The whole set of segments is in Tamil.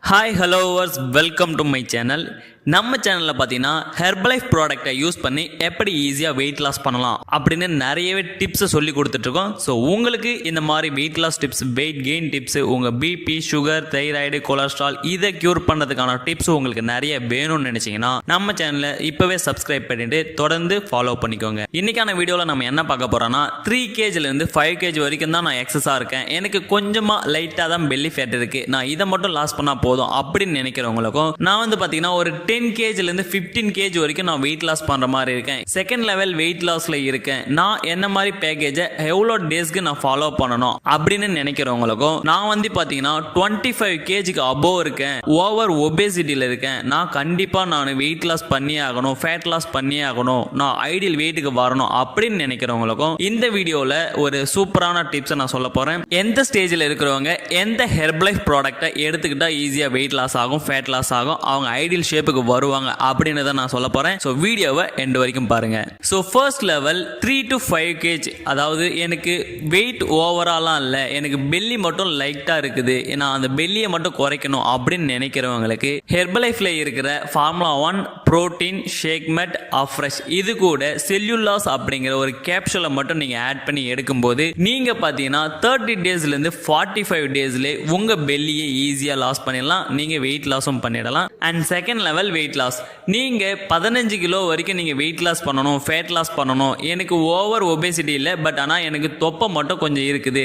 ஹாய் ஹலோ வர்ஸ் வெல்கம் டு மை சேனல். நம்ம சேனலில் பார்த்தீங்கன்னா ஹெர்பலைஃப் ப்ராடக்டை யூஸ் பண்ணி எப்படி ஈஸியாக வெயிட் லாஸ் பண்ணலாம் அப்படின்னு நிறையவே டிப்ஸை சொல்லி கொடுத்துட்ருக்கோம். ஸோ உங்களுக்கு இந்த மாதிரி weight loss tips, weight gain tips, உங்கள் பிபி, சுகர், தைராய்டு, கொலஸ்ட்ரால் இதை க்யூர் பண்ணுறதுக்கான டிப்ஸ் உங்களுக்கு நிறைய வேணும்னு நினச்சிங்கன்னா நம்ம சேனலை இப்போவே சப்ஸ்கிரைப் பண்ணிவிட்டு தொடர்ந்து ஃபாலோ பண்ணிக்கோங்க. இன்றைக்கான வீடியோவில் நம்ம என்ன பார்க்க போகிறோன்னா 3 kgலேருந்து 5 kg வரைக்கும் தான் நான் எக்ஸஸாக இருக்கேன், எனக்கு கொஞ்சமாக லைட்டாக தான் பெல்லி ஃபேட் இருக்குது, நான் இதை மட்டும் லாஸ் பண்ணால் போதும் அப்படின்னு நினைக்கிறவங்களுக்கும் நான் வந்து பார்த்தீங்கன்னா ஒரு 10 kgலேருந்து 15 kg வரைக்கும் நான் வெயிட் லாஸ் பண்ணுற மாதிரி இருக்கேன். செகண்ட் லெவல் வெயிட் லாஸில் இருக்கேன், நான் என்ன மாதிரி பேக்கேஜை எவ்வளோ டேஸ்க்கு நான் ஃபாலோ பண்ணணும் அப்படின்னு நினைக்கிறவங்களுக்கும் நான் வந்து பார்த்தீங்கன்னா 25 kgக்கு அபோவ் இருக்கேன், ஓவர் ஒபேசிட்டியில் இருக்கேன், நான் கண்டிப்பாக நான் வெயிட் லாஸ் பண்ணியே ஆகணும், ஃபேட் லாஸ் பண்ணியே ஆகணும், நான் ஐடியல் வெயிட்டுக்கு வரணும் அப்படின்னு நினைக்கிறவங்களுக்கும் இந்த வீடியோவில் ஒரு சூப்பரான டிப்ஸை நான் சொல்ல போகிறேன். எந்த ஸ்டேஜில் இருக்கிறவங்க எந்த ஹெர்பலைஃப் ப்ராடக்டை எடுத்துக்கிட்டா ஈஸியாக வெயிட் லாஸ் ஆகும், ஃபேட் லாஸ் ஆகும், அவங்க ஐடியல் ஷேப்புக்கு வருவாங்க அப்படின்னு தான் நான் சொல்ல போறேன். ஸோ வீடியோவை எண்ட் வரைக்கும் பாருங்க. So first level 3 to 5 kg, அதாவது எனக்கு வெயிட் ஓவராலாம் இல்லை, எனக்கு பெல்லி மட்டும் லைட்டாக இருக்குது, நான் அந்த பெல்லியை மட்டும் குறைக்கணும் அப்படின்னு நினைக்கிறவங்களுக்கு ஹெர்பலைஃப்ல இருக்கிற ஃபார்முலா 1 புரோட்டீன் ஷேக் மெட் ஆஃப்ரெஷ் இது கூட செல்லுலாஸ் அப்படிங்கிற ஒரு கேப்சூலை மட்டும் நீங்க ஆட் பண்ணி எடுக்கும்போது நீங்க பார்த்தீங்கன்னா 30 daysலேருந்து 45 daysல உங்க பெல்லியை ஈஸியாக லாஸ் பண்ணிடலாம், நீங்க வெயிட் லாஸும் பண்ணிடலாம். And second level weight loss, நீங்க 15 கிலோ வரைக்கும் நீங்க வெயிட் லாஸ் பண்ணணும், ஃபேட் லாஸ் பண்ணணும், எனக்கு ஓவர் ஒபேசிட்டி இல்லை, பட் ஆனால் எனக்கு தொப்பை மட்டும் கொஞ்சம் இருக்குது,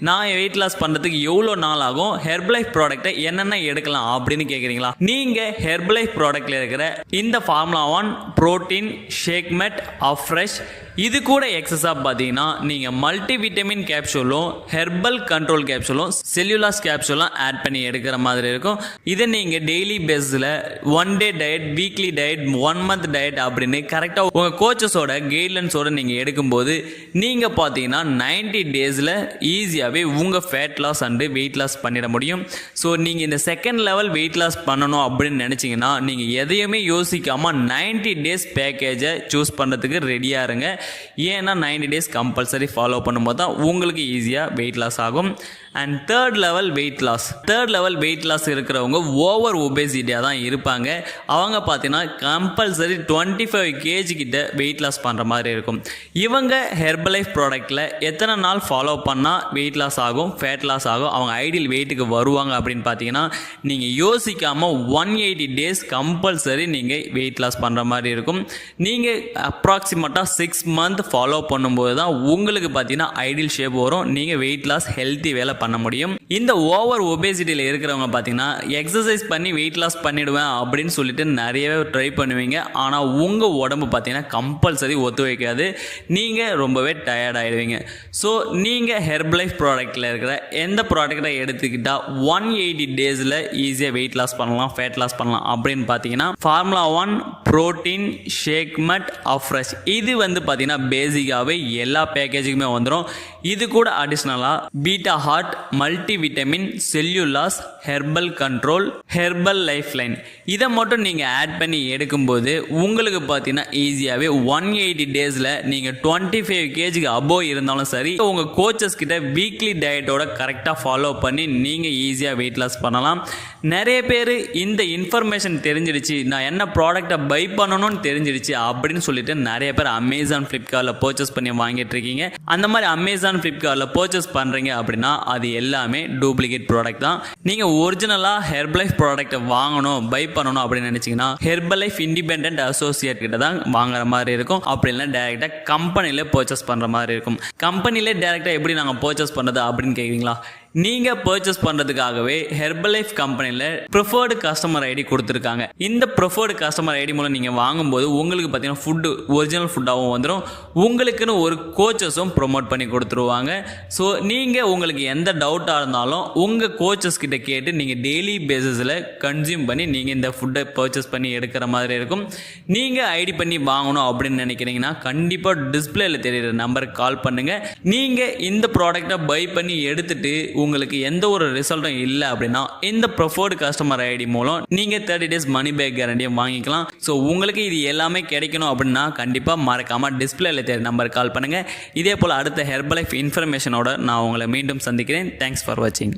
நான் வெயிட் லாஸ் பண்றதுக்கு எவ்வளோ நாள் ஆகும், ஹெர்பலைஃப் ப்ராடக்ட்டை என்னென்ன எடுக்கலாம் அப்படின்னு கேட்குறீங்களா? நீங்க ஹெர்பலைஃப் ப்ராடக்ட்ல இருக்கிற இந்த ஃபார்முலா 1 புரோட்டீன் ஷேக் மெட் ஆஃப்ரெஷ் இது கூட எக்ஸஸாக பார்த்தீங்கன்னா நீங்கள் மல்டி விட்டமின் கேப்சூலும் ஹெர்பல் கண்ட்ரோல் கேப்சூலும் செல்லுலாஸ் கேப்சூலும் ஆட் பண்ணி எடுக்கிற மாதிரி இருக்கும். இதை நீங்கள் டெய்லி பேஸில் 1 day diet, weekly diet, 1 month diet அப்படின்னு கரெக்டாக உங்கள் கோச்சஸோட கைட்லைன்ஸோட நீங்கள் எடுக்கும்போது நீங்கள் பார்த்தீங்கன்னா 90 daysல ஈஸியாகவே உங்கள் fat loss and weight loss பண்ணிட முடியும். ஸோ நீங்கள் இந்த செகண்ட் லெவல் வெயிட் லாஸ் பண்ணணும் அப்படின்னு நினச்சிங்கன்னா நீங்கள் எதையுமே யோசிக்காமல் 90 days பேக்கேஜை சூஸ் பண்ணுறதுக்கு ரெடியாக இருங்க. ஏன்னா 90 days கம்பல்சரி ஃபாலோ பண்ணும்போது தான் உங்களுக்கு ஈஸியாக வெயிட் லாஸ் ஆகும். And third level weight loss இருக்கிறவங்க ஓவர் ஒபேசிட்டியாக தான் இருப்பாங்க. அவங்க பார்த்தீங்கன்னா கம்பல்சரி 25 kg கிட்ட வெயிட் லாஸ் பண்ணுற மாதிரி இருக்கும். இவங்க ஹெர்பலைஃப் ப்ராடக்டில் எத்தனை நாள் ஃபாலோ பண்ணால் வெயிட் லாஸ் ஆகும், ஃபேட் லாஸ் ஆகும், அவங்க ஐடியல் வெயிட்டுக்கு வருவாங்க அப்படின்னு பார்த்தீங்கன்னா நீங்கள் யோசிக்காமல் 180 days கம்பல்சரி நீங்கள் வெயிட் லாஸ் பண்ணுற மாதிரி இருக்கும். நீங்கள் அப்ராக்சிமேட்டாக 6 months ஃபாலோ பண்ணும்போது தான் உங்களுக்கு பார்த்தீங்கன்னா ஐடியல் ஷேப் வரும், நீங்கள் வெயிட் லாஸ் ஹெல்த்தி வேலை பண்ண முடியும். இந்த ஓவர் ஒபேசிட்டியில் இருக்கிறவங்க பார்த்தீங்கன்னா எக்ஸசைஸ் பண்ணி வெயிட் லாஸ் பண்ணிடுவேன் அப்படின்னு சொல்லிட்டு நிறையவே ட்ரை பண்ணுவீங்க. ஆனால் உங்கள் உடம்பு பார்த்தீங்கன்னா கம்பல்சரி ஒத்து வைக்காது, நீங்கள் ரொம்பவே டயர்ட் ஆகிடுவீங்க. ஸோ நீங்கள் ஹெர்பலைஃப் ப்ராடக்டில் இருக்கிற எந்த ப்ராடக்டை எடுத்துக்கிட்டால் 180 daysல ஈஸியாக வெயிட் லாஸ் பண்ணலாம், ஃபேட் லாஸ் பண்ணலாம் அப்படின்னு பார்த்தீங்கன்னா ஃபார்முலா 1 புரோட்டீன் ஷேக் மெட் ஆஃப்ரெஷ் இது வந்து பார்த்தீங்கன்னா பேசிக்காகவே எல்லா பேக்கேஜுக்குமே வந்துடும். இது கூட அடிஷ்னலாக beta heart, multi vitamin, cellulose, herbal control, herbal life line இதை மட்டும் நீங்கள் ஆட் பண்ணி எடுக்கும்போது உங்களுக்கு பார்த்தீங்கன்னா ஈஸியாகவே 180 daysல நீங்கள் 25 kgக்கு அபோவ் இருந்தாலும் சரி உங்கள் கோச்சஸ் கிட்ட வீக்லி டயட்டோட கரெக்டாக ஃபாலோ பண்ணி நீங்கள் ஈஸியாக வெயிட் லாஸ் பண்ணலாம். நிறைய பேர் இந்த இன்ஃபர்மேஷன் தெரிஞ்சிடுச்சு, நான் என்ன ப்ராடக்டை பை பண்ணணும்னு தெரிஞ்சிடுச்சு அப்படின்னு சொல்லிட்டு நிறைய பேர் அமேசான், ஃப்ளிப்கார்ட்டில் பர்ச்சேஸ் பண்ணி வாங்கிட்டு இருக்கீங்க. அந்த மாதிரி அமேசான், ஃப்ளிப்கார்ட்டில் பர்ச்சேஸ் பண்ணுறீங்க அப்படின்னா அது எல்லாமே டூப்ளிகேட் ப்ராடக்ட் தான். நீங்கள் ஒரிஜினலாக ஹெர்பலைஃப் ப்ராடக்ட்டை வாங்கணும், பை பண்ணணும் அப்படின்னு நினச்சிங்கன்னா ஹெர்பலைஃப் இண்டிபெண்டன்ட் அசோசியேட் கிட்ட தான் வாங்குற மாதிரி இருக்கும். அப்படி இல்லைன்னா டேரெக்டாக கம்பெனியில் பர்ச்சேஸ் பண்ணுற மாதிரி இருக்கும். கம்பெனியில் டேரெக்டாக எப்படி நாங்கள் பர்ச்சேஸ் பண்ணுறது அப்படின்னு கேட்குறீங்களா? நீங்கள் பர்ச்சேஸ் பண்ணுறதுக்காகவே ஹெர்பலைஃப் கம்பெனியில் ப்ரிஃபர்டு கஸ்டமர் ஐடி கொடுத்துருக்காங்க. இந்த ப்ரிஃபர்டு கஸ்டமர் ஐடி மூலம் நீங்கள் வாங்கும்போது உங்களுக்கு பார்த்தீங்கன்னா ஃபுட்டு ஒரிஜினல் ஃபுட்டாகவும் வந்துடும், உங்களுக்குன்னு ஒரு கோச்சஸும் ப்ரொமோட் பண்ணி கொடுத்துருவாங்க. ஸோ நீங்கள் உங்களுக்கு எந்த டவுட்டாக இருந்தாலும் உங்கள் கோச்சஸ் கிட்ட கேட்டு நீங்கள் டெய்லி பேசிஸில் கன்சியூம் பண்ணி நீங்கள் இந்த ஃபுட்டை பர்ச்சேஸ் பண்ணி எடுக்கிற மாதிரி இருக்கும். நீங்கள் ஐடி பண்ணி வாங்கணும் அப்படின்னு நினைக்கிறீங்கன்னா கண்டிப்பாக டிஸ்பிளேல தெரியுற நம்பருக்கு கால் பண்ணுங்கள். நீங்கள் இந்த ப்ராடக்டை பை பண்ணி எடுத்துட்டு உங்களுக்கு எந்த ஒரு ரிசல்ட்டும் இல்லை அப்படின்னா இந்த ப்ரிஃபர்டு கஸ்டமர் ஐடி மூலம் நீங்கள் 30 days மணி பேக் கேரண்டியும் வாங்கிக்கலாம். ஸோ உங்களுக்கு இது எல்லாமே கிடைக்கணும் அப்படின்னா கண்டிப்பாக மறக்காமல் டிஸ்பிளேல தெரியுற நம்பருக்கு கால் பண்ணுங்கள். இதே போல் அடுத்த ஹெர்பலைஃப் இன்ஃபர்மேஷனோட நான் உங்களை மீண்டும் சந்திக்கிறேன். தேங்க்ஸ் ஃபார் வாட்சிங்.